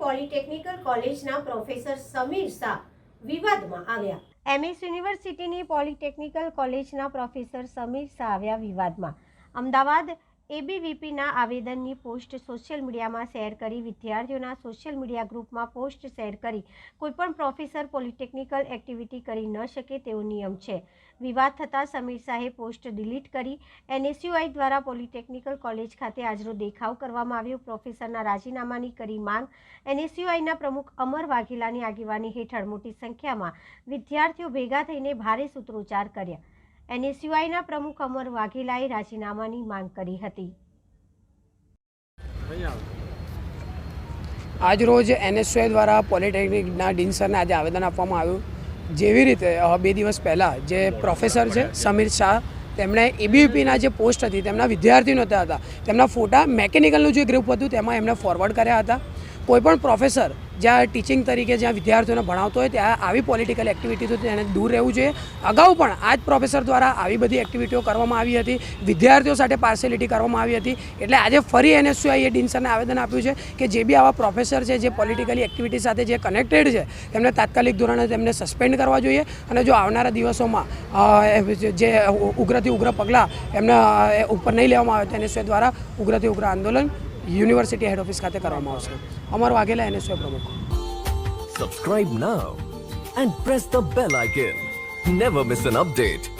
પોલિટેકનિકલ કોલેજના પ્રોફેસર સમીર શાહ વિવાદમાં આવ્યા। એમએસ યુનિવર્સિટીની પોલિટેકનિકલ કોલેજના પ્રોફેસર સમીર શાહ આવ્યા વિવાદમાં। અમદાવાદ એબીવીપીના આવેદનની પોસ્ટ સોશિયલ મીડિયામાં શેર કરી વિદ્યાર્થીઓના સોશિયલ મીડિયા ગ્રુપમાં પોસ્ટ શેર કરી કોઈપણ પ્રોફેસર પોલિટેકનિકલ એક્ટિવિટી કરી ન શકે તેવો નિયમ છે। વિવાદ થતાં સમીર શાહે પોસ્ટ ડિલીટ કરી। એનએસયુઆઈ દ્વારા પોલિટેકનિકલ કોલેજ ખાતે આજનો દેખાવ કરવામાં આવ્યો। પ્રોફેસરના રાજીનામાની કરી માંગ। એનએસયુઆઈના પ્રમુખ અમર વાઘેલાની આગેવાની હેઠળ મોટી સંખ્યામાં વિદ્યાર્થીઓ ભેગા થઈને ભારે સૂત્રોચ્ચાર કર્યા। એનએસયુઆઈના પ્રમુખ અમર વાઘેલાએ રાજીનામાની માંગ કરી હતી। આજરોજ એનએસયુઆઈ દ્વારા પોલિટેકનિકના ડીન સરને આજે આવેદન આપવામાં આવ્યું। જેવી રીતે 2 દિવસ પહેલાં જે પ્રોફેસર છે સમીર શાહ તેમણે એબીવીપીના જે પોસ્ટ હતી તેમના વિદ્યાર્થીઓ નહોતા હતા, તેમના ફોટા મેકેનિકલનું જે ગ્રુપ હતું તેમાં એમણે ફોરવર્ડ કર્યા હતા। કોઈપણ પ્રોફેસર જ્યાં ટીચિંગ તરીકે જ્યાં વિદ્યાર્થીઓને ભણાવતો હોય ત્યાં આવી પોલિટિકલ એક્ટિવિટીથી તેને દૂર રહેવું જોઈએ। અગાઉ પણ આ જ પ્રોફેસર દ્વારા આવી બધી એક્ટિવિટીઓ કરવામાં આવી હતી, વિદ્યાર્થીઓ સાથે પાર્શિયલિટી કરવામાં આવી હતી। એટલે આજે ફરી એનએસયુઆઈએ ડીન સરને આવેદન આપ્યું છે કે જે બી આવા પ્રોફેસર છે જે પોલિટિકલી એક્ટિવિટી સાથે જે કનેક્ટેડ છે તેમને તાત્કાલિક ધોરણે તેમને સસ્પેન્ડ કરવા જોઈએ અને જો આવનારા દિવસોમાં જે ઉગ્રથી ઉગ્ર પગલાં એમના ઉપર નહીં લેવામાં આવે તો એનએસયુઆઈ દ્વારા ઉગ્રથી ઉગ્ર આંદોલન યુનિવર્સિટી હેડ ઓફિસ ખાતે કરવામાં આવશે। અમર વાઘેલા એનએસયુઆઈ પ્રમુખ। Subscribe now and press the bell icon. Never miss an update.